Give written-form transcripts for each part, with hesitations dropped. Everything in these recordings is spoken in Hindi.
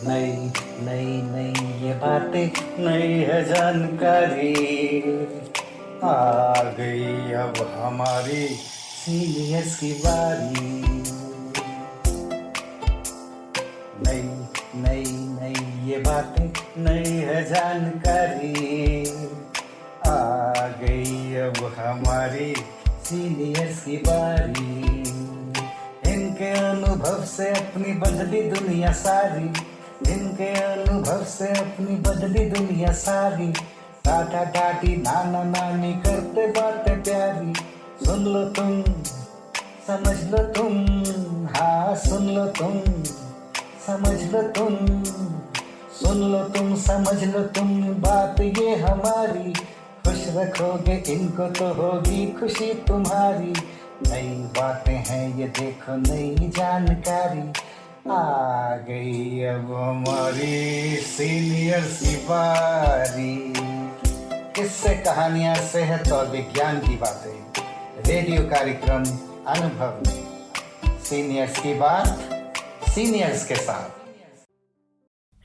नई नई नई ये बातें, नई है जानकारी, आ गई अब हमारी सीनियर्स की बारी। नई नई नई ये बातें, नई है जानकारी, आ गई अब हमारी सीनियर्स की बारी। इनके अनुभव से अपनी बदली दुनिया सारी, इनके अनुभव से अपनी बदली दुनिया सारी। टाटा टाटी नाना नानी करते बातें प्यारी। सुन लो तुम, समझ लो तुम, हाँ सुन लो तुम, समझ लो तुम, सुन लो तुम, समझ लो तुम, बात ये हमारी। खुश रखोगे इनको तो होगी खुशी तुम्हारी। नई बातें हैं ये देखो, नई जानकारी, आ गई अब हमारी सीनियर्स की बारी। किस्से कहानियां सेहत और विज्ञान की बातें, रेडियो कार्यक्रम अनुभव में सीनियर्स की बात, सीनियर्स के साथ।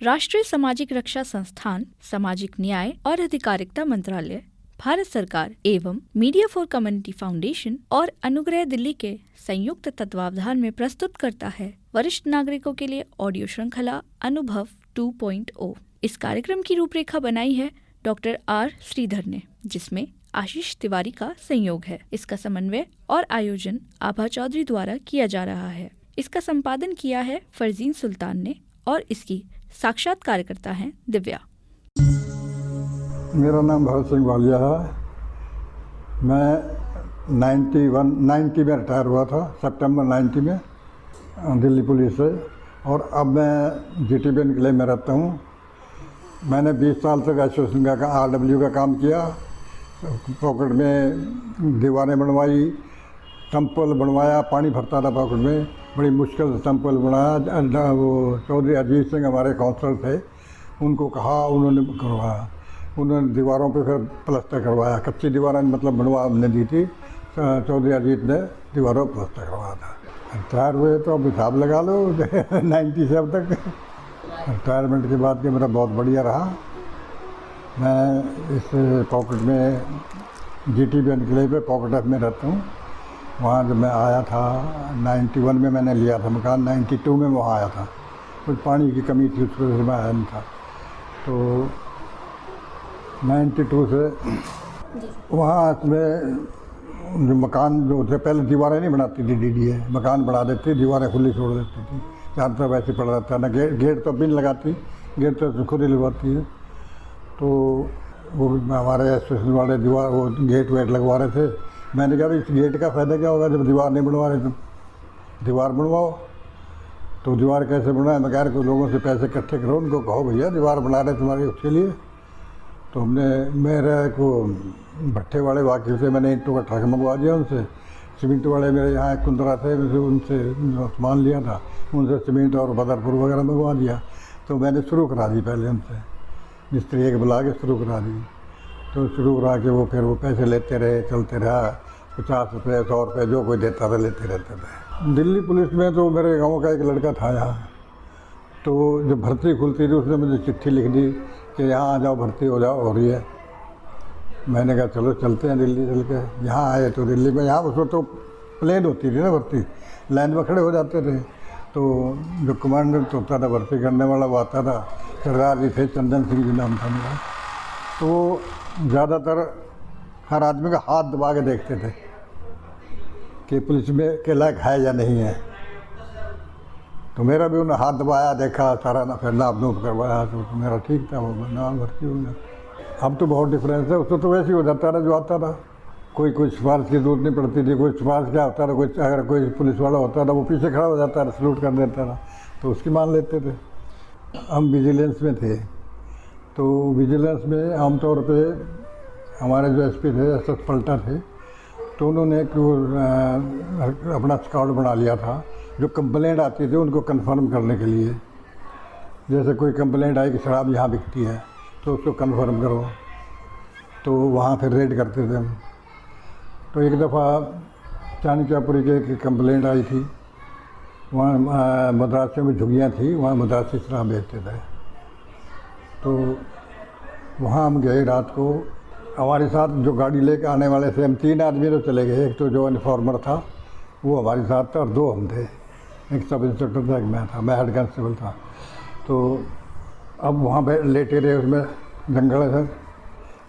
राष्ट्रीय सामाजिक रक्षा संस्थान, सामाजिक न्याय और अधिकारिता मंत्रालय, भारत सरकार एवं मीडिया फॉर कम्युनिटी फाउंडेशन और अनुग्रह दिल्ली के संयुक्त तत्वावधान में प्रस्तुत करता है वरिष्ठ नागरिकों के लिए ऑडियो श्रृंखला अनुभव 2.0। इस कार्यक्रम की रूपरेखा बनाई है डॉक्टर आर श्रीधर ने, जिसमें आशीष तिवारी का संयोग है। इसका समन्वय और आयोजन आभा चौधरी द्वारा किया जा रहा है। इसका संपादन किया है फरजीन सुल्तान ने और इसकी साक्षात्कारकर्ता हैं दिव्या। मेरा नाम भरत सिंह वालिया है। मैं 90 में रिटायर हुआ था, सितंबर 90 में दिल्ली पुलिस से, और अब मैं GTBN किले में रहता हूँ। मैंने 20 साल तक एसोसिएशन का RW का काम किया। पॉकेट में दीवारें बनवाई, टेम्पल बनवाया, पानी भरता था पॉकेट में, बड़ी मुश्किल से टेम्पल बनाया। वो चौधरी अजीत सिंह हमारे काउंसलर थे, उनको कहा, उन्होंने करवाया। उन्होंने दीवारों पे फिर प्लास्टर करवाया। कच्ची दीवारें मतलब बनवा हमने दी थी, चौधरी अजीत ने दीवारों पर प्लास्टर करवाया था। रिटायर हुए तो अब हिसाब लगा लो 90 से अब तक। रिटायरमेंट के बाद के मेरा बहुत बढ़िया रहा। मैं इस पॉकेट में GTBN किले पे पॉकेट एफ में रहता हूँ। वहाँ जब मैं आया था 91 में मैंने लिया था मकान, 92 में वहाँ आया था। कुछ पानी की कमी थी, उसकी वजह से मैं आया नहीं था। तो 92 से वहाँ में जो मकान जो थे, पहले दीवारें नहीं बनाती थी DDA, मकान बना देती, दीवारें खुली छोड़ देती थी। चारों तरफ वैसे पड़ रहता ना, गेट तो बिन लगाती, गेट तो खुद ही लगवाती है। तो वो हमारे एसोसिएशन वाले दीवार वो गेट वेट लगवा रहे थे। मैंने कहा इस गेट का फ़ायदा क्या होगा जब दीवार नहीं बनवा रहे, तुम दीवार बनवाओ। तो दीवार कैसे बनाए? मैं कह रहा कुछ लोगों से पैसे इकट्ठे करो, उनको कहो भैया दीवार बना रहे तुम्हारे उसके लिए। तो हमने, मेरे को भट्टे वाले वाकिफ से मैंने ईंटों का ट्रक मंगवा दिया उनसे। सीमेंट वाले मेरे यहाँ एक कुंदरा थे, उनसे सामान लिया था, उनसे सीमेंट और बदरपुर वगैरह मंगवा दिया। तो मैंने शुरू करा दी पहले उनसे, मिस्त्री एक बुला के शुरू करा दी। तो शुरू करा के वो फिर वो पैसे लेते रहे, चलते रहा। 50 रुपये 100 रुपये जो कोई देता था लेते रहते थे। दिल्ली पुलिस में तो मेरे गाँव का एक लड़का था यहाँ, तो जब भर्ती खुलती थी उसने मुझे चिट्ठी लिख दी कि यहाँ आ जाओ, भर्ती हो जाओ, हो रही है। मैंने कहा चलो चलते हैं दिल्ली। चल के यहाँ आए तो दिल्ली में, यहाँ उसमें तो प्लेन होती थी ना भर्ती, लाइन में खड़े हो जाते थे। तो जो कमांडेंट होता था भर्ती करने वाला वो आता था, सरदार जी थे, चंदन सिंह जी नाम था मेरा। तो ज़्यादातर हर आदमी का हाथ दबा के देखते थे कि पुलिस में के लायक है या नहीं है। तो मेरा भी उन्हें हाथ दबाया, देखा, सारा ना फिर नाप नूप करवाया, तो मेरा ठीक था, वो नाम भर्ती हो गया। अब तो बहुत डिफरेंस है, उसको तो वैसे ही हो जाता था जो आता था। कोई सिफारिश की जरूरत नहीं पड़ती थी। कोई सिफारिश क्या होता था, अगर कोई पुलिस वाला होता था वो पीछे खड़ा हो जाता था, सलूट कर देता था, तो उसकी मान लेते थे। हम विजिलेंस में थे, तो विजिलेंस में आमतौर पे हमारे जो SP थे, SS पलटा थे, तो उन्होंने एक अपना स्क्वाड बना लिया था। जो कंप्लेंट आती थी उनको कंफर्म करने के लिए, जैसे कोई कंप्लेंट आई कि शराब यहाँ बिकती है तो उसको कंफर्म करो, तो वहाँ फिर रेड करते थे हम। तो एक दफ़ा चाणक्यपुरी के एक कंप्लेंट आई थी, वहाँ मद्रासियों में झुग्गियाँ थी, वहाँ मद्रासी शराब बेचते थे। तो वहाँ हम गए रात को। हमारे साथ जो गाड़ी लेके आने वाले थे, हम 3 आदमी तो चले गए। एक तो जो इन्फॉर्मर था वो हमारे साथ था और 2 हम थे, एक सब इंस्पेक्टर था, एक मैं था, मैं हेड कांस्टेबल था। तो अब वहाँ पे लेटे रहे उसमें जंगल है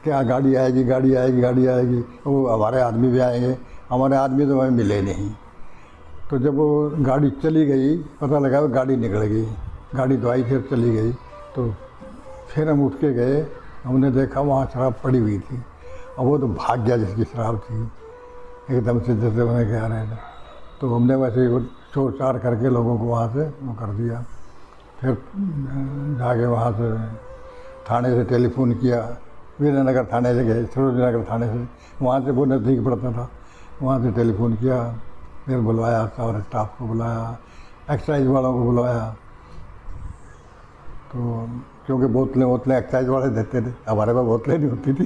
क्या, गाड़ी आएगी गाड़ी आएगी गाड़ी आएगी, वो हमारे आदमी भी आएंगे। हमारे आदमी तो हमें मिले नहीं। तो जब वो गाड़ी चली गई, पता लगा वो गाड़ी निकल गई, गाड़ी तो आई फिर चली गई। तो फिर हम उठ के गए, हमने देखा वहाँ शराब पड़ी हुई थी। और वो तो भाग गया जिसकी शराब थी, एकदम से जैसे उन्हें कह रहे थे। तो हमने वैसे ही शोर चार करके लोगों को वहाँ से वो कर दिया। फिर जाके वहाँ से थाने से टेलीफोन किया, वीरनगर थाने से गए, सरोजनगर थाने से, वहाँ से वो नज़दीक पड़ता था, वहाँ से टेलीफोन किया, फिर बुलवाया सारे स्टाफ को, बुलाया एक्साइज वालों को बुलवाया। तो क्योंकि बोतलें एक्साइज वाले देते थे, हमारे पास बोतलें नहीं होती थी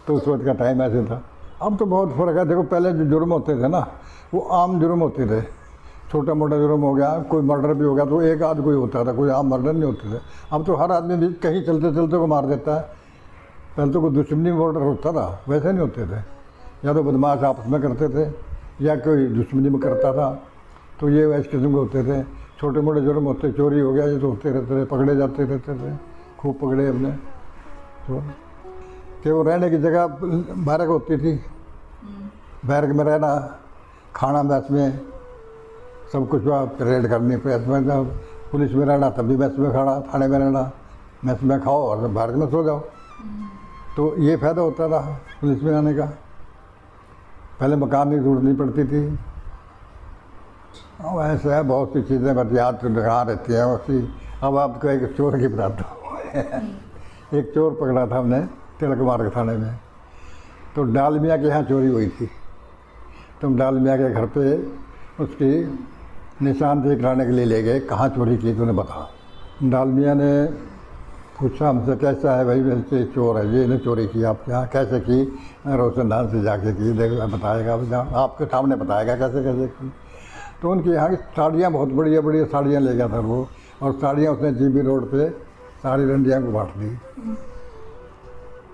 तो उस वक्त का टाइम ऐसे था। अब तो बहुत फ़र्क है। देखो पहले जो जुर्म होते थे ना, वो आम जुर्म होते थे, छोटा मोटा जुर्म हो गया, कोई मर्डर भी हो गया तो एक आध कोई होता था, कोई आम मर्डर नहीं होते थे। अब तो हर आदमी भी कहीं चलते चलते को मार देता है। पहले तो कोई दुश्मनी मर्डर होता था, वैसे नहीं होते थे। या तो बदमाश आपस में करते थे या कोई दुश्मनी में करता था, तो ये वैसे किस्म के होते थे। छोटे मोटे जुर्म होते, चोरी हो गया ये तो होते रहते थे, पकड़े जाते रहते थे, खूब पकड़े हमने। तो कि वो रहने की जगह बैरक होती थी, बैरक में रहना, खाना मैस में, सब कुछ रेड करनी प्रेस में, जब पुलिस में रहना तब भी मैस में खाना, थाने में रहना मैस में खाओ और बैरक में सो जाओ। तो ये फ़ायदा होता था पुलिस में आने का। पहले मकान की जरूरत नहीं पड़ती थी। अब ऐसे है बहुत सी चीज़ें, बस याद तो कहाँ रहती हैं उसी। अब आपको एक चोर की बताता हूँ एक चोर पकड़ा था हमने तिलक मार्ग थाने में। तो डाल मियाँ के यहाँ चोरी हुई थी। तो हम डाल मियाँ के घर पे उसकी निशानदेही कराने के लिए ले गए, कहाँ चोरी की तूने बता। डाल मियाँ ने पूछा हमसे, कैसा है भाई, वैसे चोर है, ये इन्हें चोरी की आपके यहाँ, कैसे की। रोशनदान से जाके की, देखो बताएगा, आपके सामने बताएगा कैसे कैसे की। तो उनके यहाँ की साड़ियाँ बहुत बढ़िया बढ़िया साड़ियाँ ले गया था वो, और साड़ियाँ उसने जीबी रोड पे सारी रंडियाँ को बांट दी।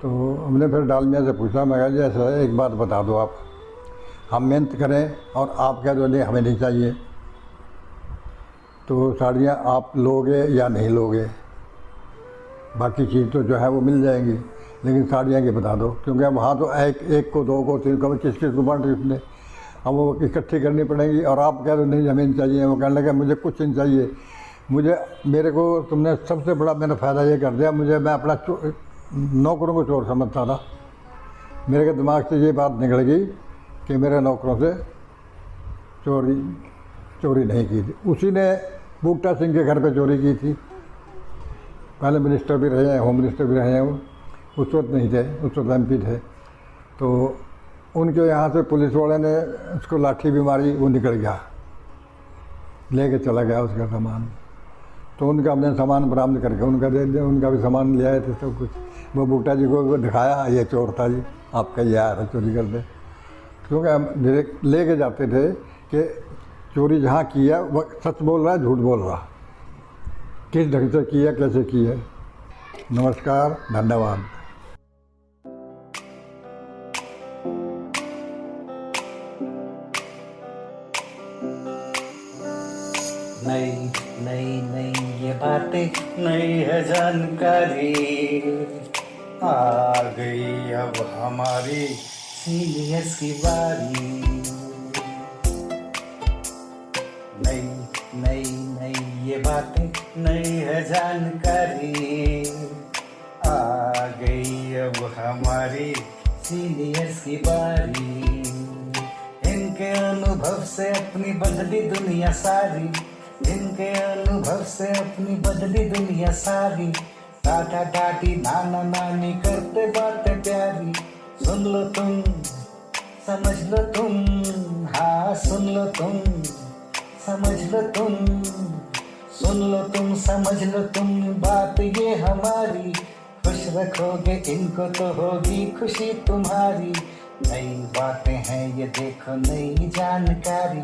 तो हमने फिर डाल मियाँ से पूछा, मैं कहा जी ऐसा है, एक बात बता दो आप, हम मेहनत करें और आप कह दो नहीं हमें नहीं चाहिए, तो साड़ियाँ आप लोगे या नहीं लोगे, बाकी चीज़ तो जो है वो मिल जाएंगी, लेकिन साड़ियाँ की बता दो। क्योंकि अब वहाँ तो एक को, 2 को, 3 को, किस को बांट रही उसने, अब वो इकट्ठी करनी पड़ेंगी। और आप कह रहे नहीं हमें नहीं चाहिए, वो कहने लगे मुझे कुछ नहीं चाहिए, मेरे को तुमने सबसे बड़ा मैंने फ़ायदा ये कर दिया, मैं अपना नौकरों को चोर समझता था। मेरे के दिमाग से ये बात निकल गई कि मेरे नौकरों से चोरी नहीं की थी। उसी ने बूटा सिंह के घर पे चोरी की थी। पहले मिनिस्टर भी रहे हैं, होम मिनिस्टर भी रहे हैं वो, उस वक्त नहीं थे, उस वक्त MP थे। तो उनके यहाँ से पुलिस वाले ने उसको लाठी भी मारी, वो निकल गया, लेके चला गया उसका सामान। तो उनका हमने सामान बरामद करके उनका दे दिया, उनका भी सामान ले आए थे सब कुछ। वो बूटा जी को दिखाया, ये चोर था जी, आपका ये आया था चोरी कर दे। क्योंकि हम ले के जाते थे कि चोरी जहाँ की है वो सच बोल रहा है झूठ बोल रहा, किस ढंग से की है, कैसे की है। नमस्कार, धन्यवाद। नई नई नई ये बातें, नई है जानकारी, आ गई अब हमारी सीनियर्स की बारी। नई नई नई ये बातें, नई है जानकारी, आ गई अब हमारी सीनियर्स की बारी। इनके अनुभव से अपनी बदली दुनिया सारी, इनके अनुभव से अपनी बदली दुनिया सारी। टाटा टाटी नाना नानी करते बातें प्यारी, सुन लो तुम समझ लो तुम, हाँ सुन लो तुम समझ लो तुम, सुन लो तुम समझ लो तुम, बात ये हमारी। खुश रखोगे इनको तो होगी खुशी तुम्हारी, नई बातें हैं ये देखो, नई जानकारी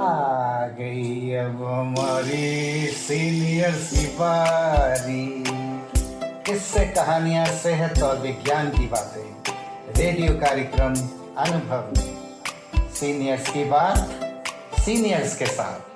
आ गई अब हमारी सीनियर्स की बारी। किससे कहानियां, सेहत और विज्ञान की बातें, रेडियो कार्यक्रम अनुभव में सीनियर्स की बात सीनियर्स के साथ।